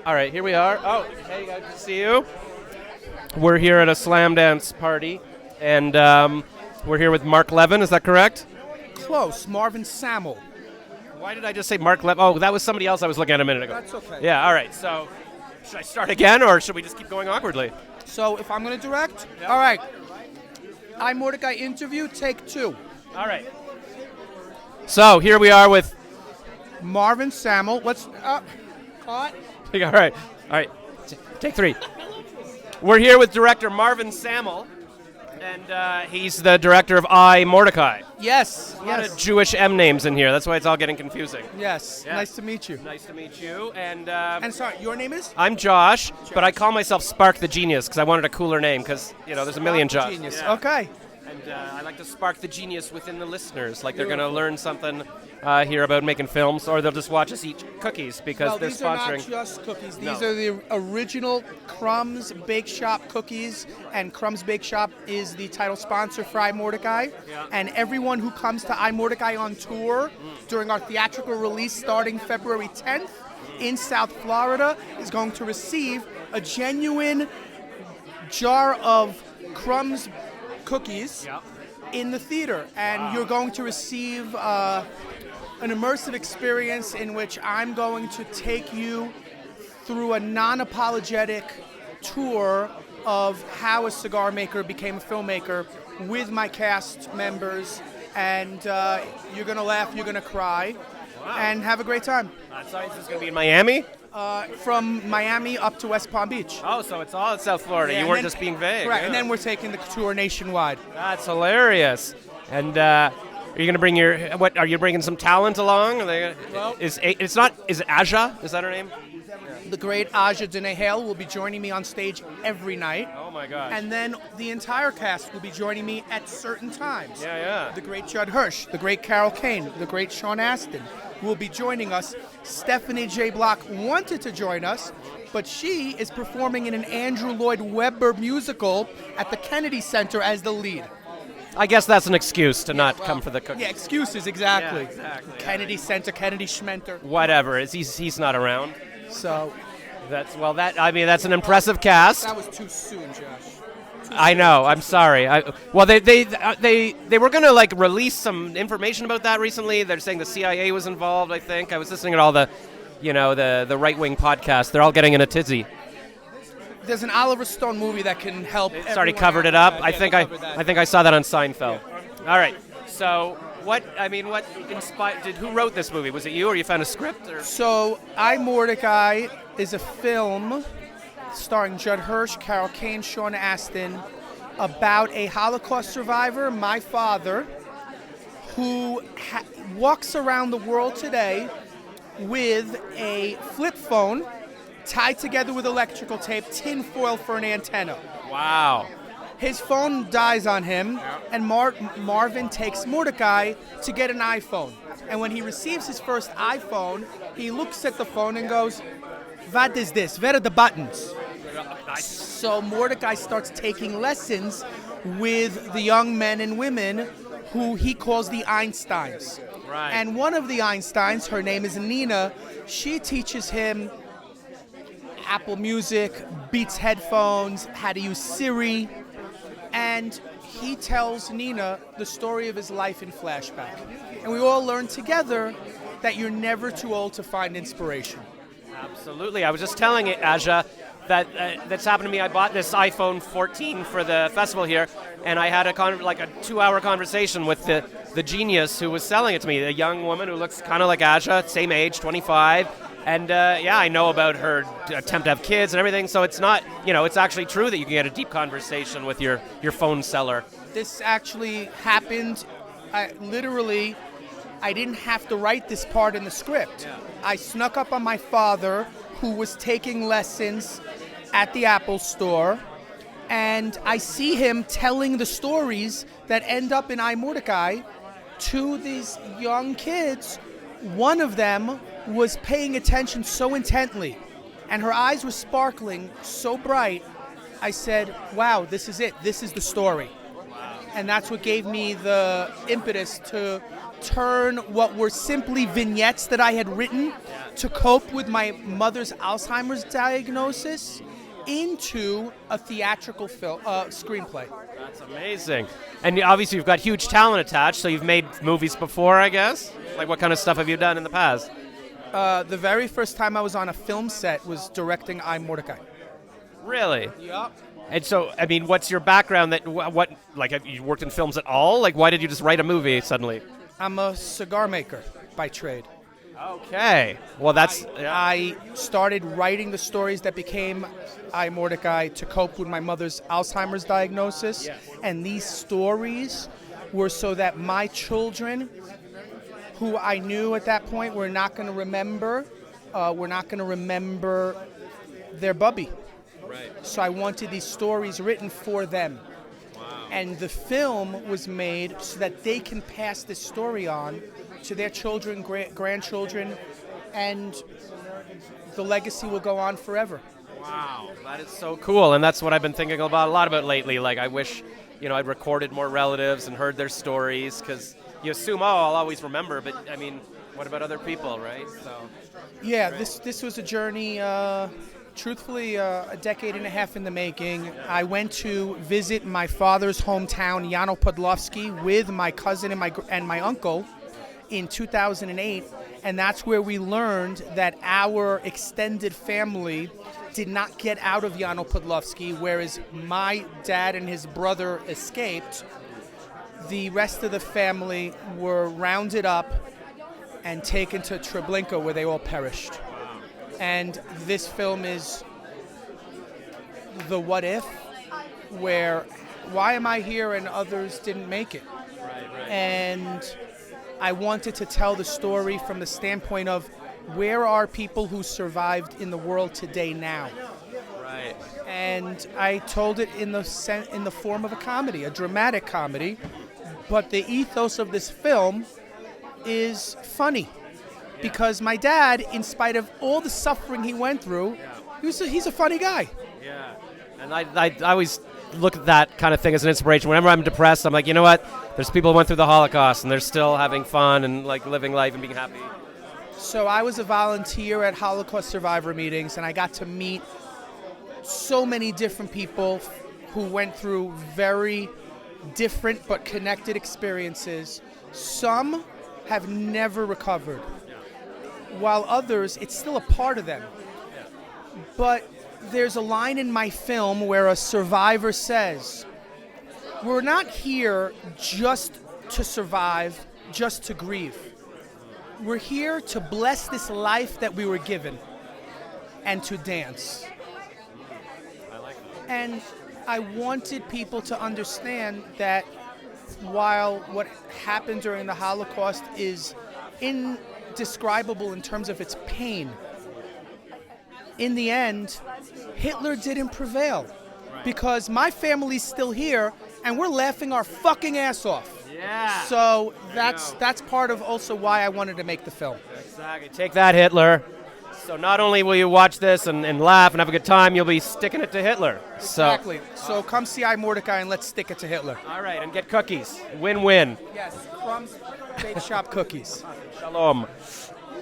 All right, here we are. Oh, hey, good to see you. We're here at a Slamdance party, and we're here with Mark Levin. Is that correct? Close. Marvin Samel. Why did I just say Mark Levin? Oh, that was somebody else I was looking at a minute ago. That's okay. Yeah, all right. So, should I start again, or should we just keep going awkwardly? So if I'm going to direct? Yep. All right. iMordecai interview, take 2. All right. So, here we are with... Marvin Samel. Let's... Caught. All right. All right. Take 3. We're here with director Marvin Samel, and he's the director of iMordecai. Yes. A lot of Jewish M names in here. That's why it's all getting confusing. Yes. Yeah. Nice to meet you. Nice to meet you. And sorry, your name is? I'm Josh, but I call myself Spark the Genius because I wanted a cooler name because, there's a million Spark the Josh. Genius. Yeah. Okay. And I like to spark the genius within the listeners, like they're going to learn something here about making films, or they'll just watch us eat cookies because they're these sponsoring. are not just cookies. These No. are the original Crumbs Bake Shop cookies, and Crumbs Bake Shop is the title sponsor for iMordecai. Yeah. And everyone who comes to iMordecai on tour during our theatrical release starting February 10th in South Florida is going to receive a genuine jar of Crumbs cookies in the theater, and you're going to receive an immersive experience in which I'm going to take you through a non-apologetic tour of how a cigar maker became a filmmaker with my cast members, and you're going to laugh, you're going to cry, and have a great time. So this is going to be in Miami? From Miami up to West Palm Beach. Oh, so it's all in South Florida. You weren't just being vague. Right, Yeah. and then we're taking the tour nationwide. That's hilarious. And are you going to bring are you bringing some talent along? Are they gonna, is it Aja? Is that her name? The great Aja Dene Hale will be joining me on stage every night. Oh my gosh. And then the entire cast will be joining me at certain times. Yeah. The great Judd Hirsch, the great Carol Kane, the great Sean Astin will be joining us. Stephanie J. Block wanted to join us, but she is performing in an Andrew Lloyd Webber musical at the Kennedy Center as the lead. I guess that's an excuse to not come for the cookies. Yeah, excuses, exactly. Yeah, exactly. Kennedy Center, Kennedy Schmenter. Whatever. He's not around. So That's an impressive cast. that was too soon, Josh. I know. I'm sorry. They were gonna release some information about that recently. They're saying the CIA was involved. I think I was listening to all the, the right wing podcasts. They're all getting in a tizzy. There's an Oliver Stone movie that can help. It's already covered it up. I think I saw that on Seinfeld. All right. So what inspired? Who wrote this movie? Was it you, or you found a script? Or? So iMordecai is a film starring Judd Hirsch, Carol Kane, Sean Astin, about a Holocaust survivor, my father, who walks around the world today with a flip phone tied together with electrical tape, tin foil for an antenna. Wow. His phone dies on him, and Marvin takes Mordecai to get an iPhone. And when he receives his first iPhone, he looks at the phone and goes, "What is this? Where are the buttons?" So Mordecai starts taking lessons with the young men and women who he calls the Einsteins. Right. And one of the Einsteins, her name is Nina, she teaches him Apple Music, Beats headphones, how to use Siri, and he tells Nina the story of his life in flashback. And we all learn together that you're never too old to find inspiration. Absolutely. I was just telling Aja that that's happened to me. I bought this iPhone 14 for the festival here, and I had a 2-hour conversation with the genius who was selling it to me, a young woman who looks kind of like Aja, same age, 25. And I know about her attempt to have kids and everything, so it's not, it's actually true that you can get a deep conversation with your phone seller. This actually happened. I didn't have to write this part in the script. Yeah. I snuck up on my father, who was taking lessons at the Apple store, and I see him telling the stories that end up in iMordecai to these young kids. One of them was paying attention so intently, and her eyes were sparkling so bright. I said, wow, this is it. This is the story. Wow. And that's what gave me the impetus to turn what were simply vignettes that I had written to cope with my mother's Alzheimer's diagnosis into a theatrical film screenplay. That's amazing. And obviously you've got huge talent attached, so you've made movies before, I guess? Like what kind of stuff have you done in the past? The very first time I was on a film set was directing iMordecai. Really? Yup. And so, I mean, what's your background? Have you worked in films at all? Like, why did you just write a movie suddenly? I'm a cigar maker by trade. Okay. Well, I started writing the stories that became iMordecai to cope with my mother's Alzheimer's diagnosis. Yes. And these stories were so that my children, who I knew at that point were not going to remember their bubby. Right. So I wanted these stories written for them. Wow. And the film was made so that they can pass this story on to their children, grandchildren, and the legacy will go on forever. Wow, that is so cool. And that's what I've been thinking a lot about lately. Like, I wish, I'd recorded more relatives and heard their stories, because you assume, I'll always remember, but, I mean, what about other people, right? So. Yeah, this was a journey, truthfully, a decade and a half in the making. I went to visit my father's hometown, Jano Podlovsky, with my cousin and my uncle in 2008, and that's where we learned that our extended family did not get out of Jano Podlovsky, whereas my dad and his brother escaped. The rest of the family were rounded up and taken to Treblinka, where they all perished. And this film is the what if, where why am I here and others didn't make it? Right. And I wanted to tell the story from the standpoint of where are people who survived in the world today now? Right. And I told it in the form of a comedy, a dramatic comedy, but the ethos of this film is funny. Because my dad, in spite of all the suffering he went through, he's a funny guy. Yeah. And I always look at that kind of thing as an inspiration. Whenever I'm depressed, I'm like, you know what? There's people who went through the Holocaust, and they're still having fun and like living life and being happy. So I was a volunteer at Holocaust survivor meetings, and I got to meet so many different people who went through very different but connected experiences. Some have never recovered, while others, it's still a part of them. But there's a line in my film where a survivor says, we're not here just to survive, just to grieve. We're here to bless this life that we were given and to dance. I like that. And I wanted people to understand that while what happened during the Holocaust is indescribable in terms of its pain, in the end, Hitler didn't prevail. Because my family's still here, and we're laughing our fucking ass off. Yeah. So that's part of also why I wanted to make the film. Exactly. Take that, Hitler. So not only will you watch this and laugh and have a good time, you'll be sticking it to Hitler. Exactly. So come see iMordecai and let's stick it to Hitler. All right, and get cookies. Win-win. Yes, crumbs, bake shop cookies. Shalom.